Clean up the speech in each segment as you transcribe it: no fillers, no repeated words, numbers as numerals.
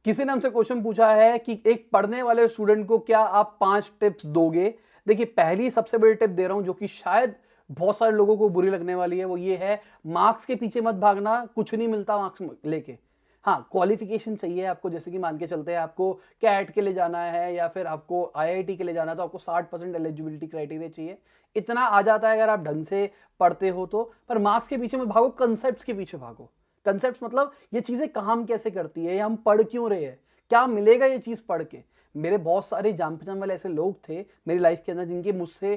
किसी ने हमसे क्वेश्चन पूछा है कि एक पढ़ने वाले स्टूडेंट को क्या आप 5 टिप्स दोगे। देखिए, पहली सबसे बड़ी टिप दे रहा हूं जो कि शायद बहुत सारे लोगों को बुरी लगने वाली है, वो ये है, मार्क्स के पीछे मत भागना, कुछ नहीं मिलता मार्क्स लेके। हाँ, क्वालिफिकेशन चाहिए आपको, जैसे कि मान के चलते हैं आपको कैट के लिए जाना है या फिर आपको आईआईटी के लिए जाना है, तो आपको 60% एलिजिबिलिटी क्राइटेरिया चाहिए। इतना आ जाता है अगर आप ढंग से पढ़ते हो तो। पर मार्क्स के पीछे मत भागो, कंसेप्ट के पीछे भागो। कंसेप्ट मतलब ये चीजें काम कैसे करती है, ये हम पढ़ क्यों रहे हैं, क्या मिलेगा ये चीज पढ़ के। मेरे बहुत सारे जान पहचान वाले ऐसे लोग थे मेरी लाइफ के अंदर जिनके मुझसे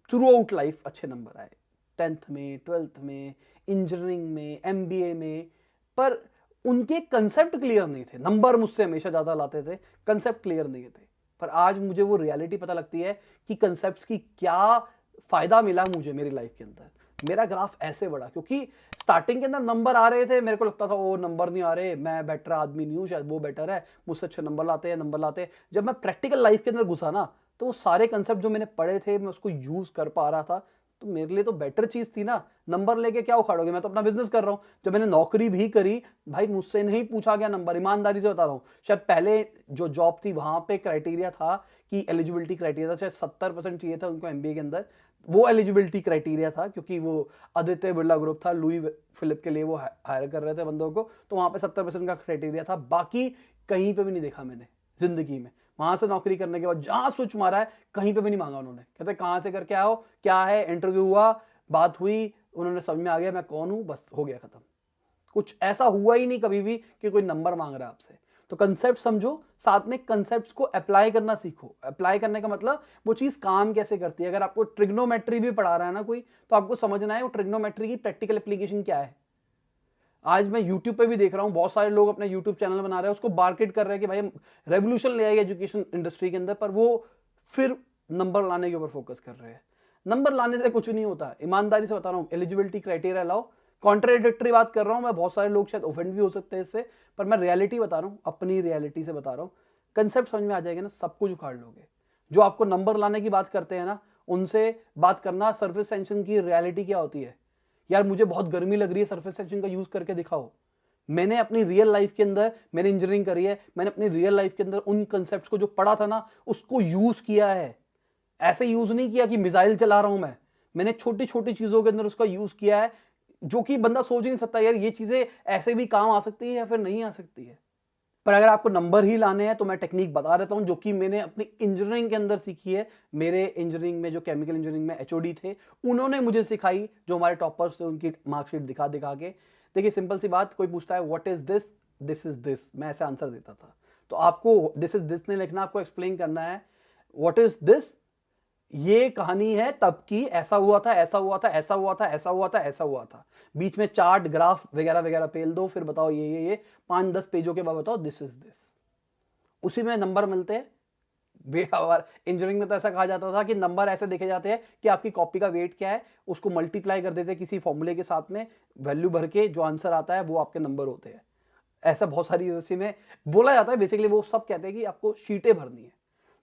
थ्रू आउट लाइफ अच्छे नंबर आए, 10th में, 12th में, इंजीनियरिंग में, एमबीए में। पर उनके कंसेप्ट क्लियर नहीं थे। नंबर मुझसे हमेशा ज्यादा लाते थे, कंसेप्ट क्लियर नहीं थे। पर आज मुझे वो रियलिटी पता लगती है कि कंसेप्ट की क्या फायदा मिला मुझे मेरी लाइफ के अंदर। मेरा ग्राफ ऐसे बढ़ा क्योंकि स्टार्टिंग के अंदर नंबर आ रहे थे, मेरे को लगता था वो नंबर नहीं आ रहे, मैं बेटर आदमी नहीं हूं, शायद वो बेटर है, मुझसे अच्छे नंबर लाते हैं, नंबर लाते हैं। जब मैं प्रैक्टिकल लाइफ के अंदर घुसा ना, तो वो सारे कंसेप्ट जो मैंने पढ़े थे मैं उसको यूज कर पा रहा था। तो मेरे लिए तो बेटर चीज थी ना। नंबर लेके क्या उखाड़ोगे, मैं तो अपना बिजनेस कर रहा हूं। जब मैंने नौकरी भी करी, भाई मुझसे नहीं पूछा गया नंबर, ईमानदारी से बता रहा हूं। शायद पहले जो जॉब थी वहां पे क्राइटेरिया था कि एलिजिबिलिटी क्राइटेरिया था, शायद 70% चाहिए था उनको एमबीए के अंदर। वो एलिजिबिलिटी क्राइटेरिया था क्योंकि वो आदित्य बिरला ग्रुप था, लुई फिलिप के लिए वो हायर कर रहे थे बंदों को, तो वहां पे 70% का क्राइटेरिया था। बाकी कहीं पे भी नहीं देखा मैंने जिंदगी में। वहां से नौकरी करने के बाद जहां स्विच मारा है, कहीं पे भी नहीं मांगा उन्होंने। कहते कहां से करके आओ, क्या है, इंटरव्यू हुआ, बात हुई, उन्होंने समझ में आ गया मैं कौन हूं, बस हो गया खत्म। कुछ ऐसा हुआ ही नहीं कभी भी कि कोई नंबर मांग रहा है आपसे। तो कंसेप्ट समझो, साथ में कंसेप्ट्स को अप्लाई करना सीखो। अप्लाई करने का मतलब वो चीज काम कैसे करती है। अगर आपको ट्रिग्नोमेट्री भी पढ़ा रहा है ना कोई, तो आपको समझना है वो ट्रिग्नोमेट्री की प्रैक्टिकल एप्लीकेशन क्या है। आज मैं यूट्यूब पे भी देख रहा हूं, बहुत सारे लोग अपने यूट्यूब चैनल बना रहे हैं, उसको मार्केट कर रहे हैं कि भाई हम रेवोल्यूशन ले आएंगे एजुकेशन इंडस्ट्री के अंदर, पर वो फिर नंबर लाने के ऊपर फोकस कर रहे हैं। नंबर लाने से कुछ नहीं होता, ईमानदारी से बता रहा हूं, एलिजिबिलिटी क्राइटेरिया लाओ। कॉन्ट्राडिक्टरी बात कर रहा हूं मैं, बहुत सारे लोग शायद ऑफेंड भी हो सकते हैं इससे, पर मैं रियलिटी बता रहा हूं, अपनी रियलिटी से बता रहा हूं। कंसेप्ट समझ में आ जाएगा ना, सब कुछ उखाड़ लोगे। जो आपको नंबर लाने की बात करते हैं ना, उनसे बात करना सरफेस टेंशन की रियलिटी क्या होती है। यार मुझे बहुत गर्मी लग रही है, सरफेस टेंशन का यूज करके दिखाओ। मैंने अपनी रियल लाइफ के अंदर, मैंने इंजीनियरिंग करी है, मैंने अपनी रियल लाइफ के अंदर उन कंसेप्ट्स को जो पढ़ा था ना, उसको यूज किया है। ऐसे यूज नहीं किया कि मिसाइल चला रहा हूं मैंने छोटी छोटी चीजों के अंदर उसका यूज किया है, जो कि बंदा सोच ही नहीं सकता यार ये चीजें ऐसे भी काम आ सकती है या फिर नहीं आ सकती है। पर अगर आपको नंबर ही लाने हैं तो मैं टेक्निक बता देता हूं जो कि मैंने अपनी इंजीनियरिंग के अंदर सीखी है। मेरे इंजीनियरिंग में जो केमिकल इंजीनियरिंग में एचओडी थे, उन्होंने मुझे सिखाई, जो हमारे टॉपर्स थे उनकी मार्कशीट दिखा दिखा के। देखिए सिंपल सी बात, कोई पूछता है what is this, this is this, मैं ऐसे आंसर देता था। तो आपको दिस इज दिस नहीं लिखना, आपको एक्सप्लेन करना है व्हाट इज दिस, ये कहानी है तब की, ऐसा हुआ था, ऐसा हुआ था, ऐसा हुआ था, ऐसा हुआ था, ऐसा हुआ था। बीच में चार्ट, ग्राफ वगैरह वगैरह पेल दो, फिर बताओ ये 5-10 पेजों के बाद बताओ दिस इज दिस। उसी में नंबर मिलते हैं। इंजीनियरिंग में तो ऐसा कहा जाता था कि नंबर ऐसे देखे जाते हैं कि आपकी कॉपी का वेट क्या है, उसको मल्टीप्लाई कर देते हैं किसी फॉर्मूले के साथ में, वैल्यू भर के जो आंसर आता है वो आपके नंबर होते हैं। ऐसा बहुत सारी यूनिवर्सिटी में बोला जाता है। बेसिकली वो सब कहते हैं कि आपको शीटें भरनी है,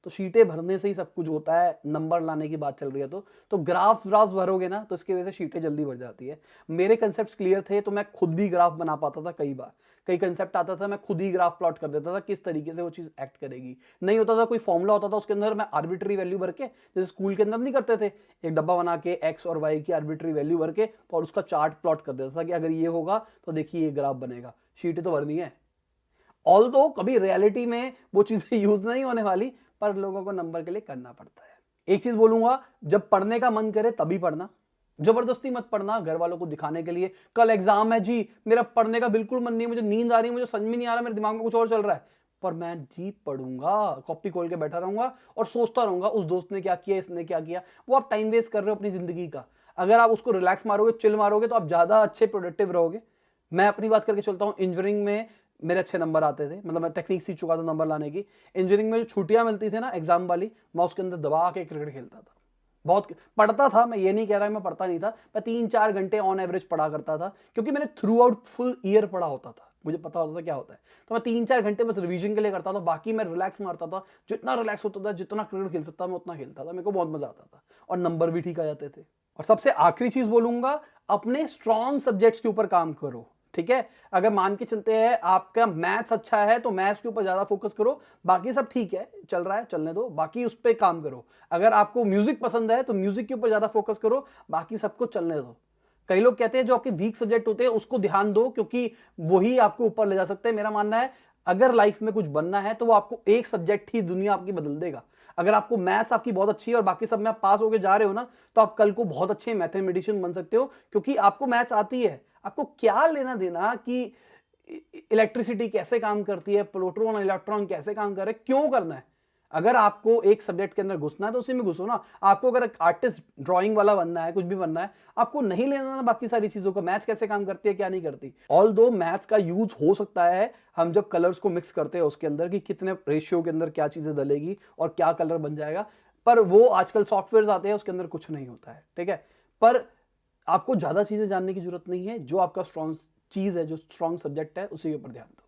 तो शीटें भरने से ही सब कुछ होता है। नंबर लाने की बात चल रही है तो ग्राफ व्राफ भरोगे ना, तो इसकी वजह से शीटें जल्दी भर जाती है। मेरे कंसेप्ट क्लियर थे तो मैं खुद भी ग्राफ बना पाता था। कई बार कई कंसेप्ट आता था, मैं खुद ही ग्राफ प्लॉट कर देता था किस तरीके से वो चीज एक्ट करेगी। नहीं होता था कोई फॉर्मूला होता था उसके अंदर, मैं आर्बिट्री वैल्यू भर के, जैसे स्कूल के अंदर नहीं करते थे, एक डब्बा बना के एक्स और वाई की आर्बिट्री वैल्यू भर के और उसका चार्ट प्लॉट कर देता था कि अगर ये होगा तो देखिए ये ग्राफ बनेगा। शीटें तो भरनी है, ऑल दो कभी रियलिटी में वो चीजें यूज नहीं होने वाली, पर लोगों को नंबर के लिए करना पड़ता है। एक चीज बोलूंगा, जब पढ़ने का मन करे तभी पढ़ना, जबरदस्ती मत पढ़ना घर वालों को दिखाने के लिए। कल एग्जाम है जी, मेरा पढ़ने का बिल्कुल मन नहीं है, मुझे नींद आ रही है, मुझे समझ में नहीं आ रहा, मेरे दिमाग में कुछ और चल रहा है, पर मैं जी पढ़ूंगा, कॉपी खोल के बैठा रहूंगा और सोचता रहूंगा उस दोस्त ने क्या किया, इसने क्या किया। वो आप टाइम वेस्ट कर रहे हो अपनी जिंदगी का। अगर आप उसको रिलैक्स मारोगे, चिल मारोगे, तो आप ज्यादा अच्छे प्रोडक्टिव रहोगे। मैं अपनी बात करके चलता हूँ, इंजीनियरिंग में मेरे अच्छे नंबर आते थे, मतलब मैं टेक्निक सीख चुका था नंबर लाने की। इंजीनियरिंग में जो छुट्टियां मिलती थी ना एग्जाम वाली, मैं उसके अंदर दबा के क्रिकेट खेलता था। बहुत पढ़ता था, मैं ये नहीं कह रहा मैं पढ़ता नहीं था, मैं 3-4 घंटे ऑन एवरेज पढ़ा करता था, क्योंकि मैंने थ्रू आउट फुल ईयर पढ़ा होता था, मुझे पता होता था क्या होता है। तो मैं 3-4 घंटे बस रिवीजन के लिए करता था, बाकी मैं रिलैक्स मारता था। जितना रिलैक्स होता था, जितना क्रिकेट खेल सकता मैं उतना खेलता था, मेरे को बहुत मजा आता था और नंबर भी ठीक आ जाते थे। और सबसे आखिरी चीज बोलूंगा, अपने स्ट्रॉन्ग सब्जेक्ट्स के ऊपर काम करो। ठीक है। अगर मान के चलते हैं आपका मैथ्स अच्छा है तो मैथ्स के ऊपर ज्यादा फोकस करो, बाकी सब ठीक है, चल रहा है चलने दो, बाकी उस पर काम करो। अगर आपको म्यूजिक पसंद है तो म्यूजिक के ऊपर ज्यादा फोकस करो, बाकी सबको चलने दो। कई लोग कहते हैं जो आपके वीक सब्जेक्ट होते हैं उसको ध्यान दो, क्योंकि वही आपको ऊपर ले जा सकते हैं। मेरा मानना है अगर लाइफ में कुछ बनना है तो वो आपको एक सब्जेक्ट ही दुनिया आपकी बदल देगा। अगर आपको मैथ्स आपकी बहुत अच्छी है और बाकी सब में आप पास होके जा रहे हो ना, तो आप कल को बहुत अच्छे मैथमेटिशियन बन सकते हो, क्योंकि आपको मैथ्स आती है। आपको क्या लेना देना कि इलेक्ट्रिसिटी कैसे काम करती है, प्रोटॉन और इलेक्ट्रॉन कैसे काम कर रहे हैं, क्यों करना है। अगर आपको एक सब्जेक्ट के अंदर घुसना है तो उसी में घुसो ना। आपको अगर आर्टिस्ट ड्राइंग वाला बनना है, कुछ भी बनना है, आपको नहीं लेना ना बाकी सारी चीजों का, मैथ्स कैसे काम करती है क्या नहीं करती। ऑल दो मैथ्स का यूज हो सकता है हम जब कलर्स को मिक्स करते हैं उसके अंदर, कि कितने रेशियो के अंदर क्या चीजें डलेगी और क्या कलर बन जाएगा, पर वो आजकल सॉफ्टवेयर आते हैं उसके अंदर कुछ नहीं होता है, ठीक है। पर आपको ज्यादा चीजें जानने की जरूरत नहीं है, जो आपका स्ट्रॉन्ग चीज है, जो स्ट्रॉन्ग सब्जेक्ट है उसी के ऊपर ध्यान दो।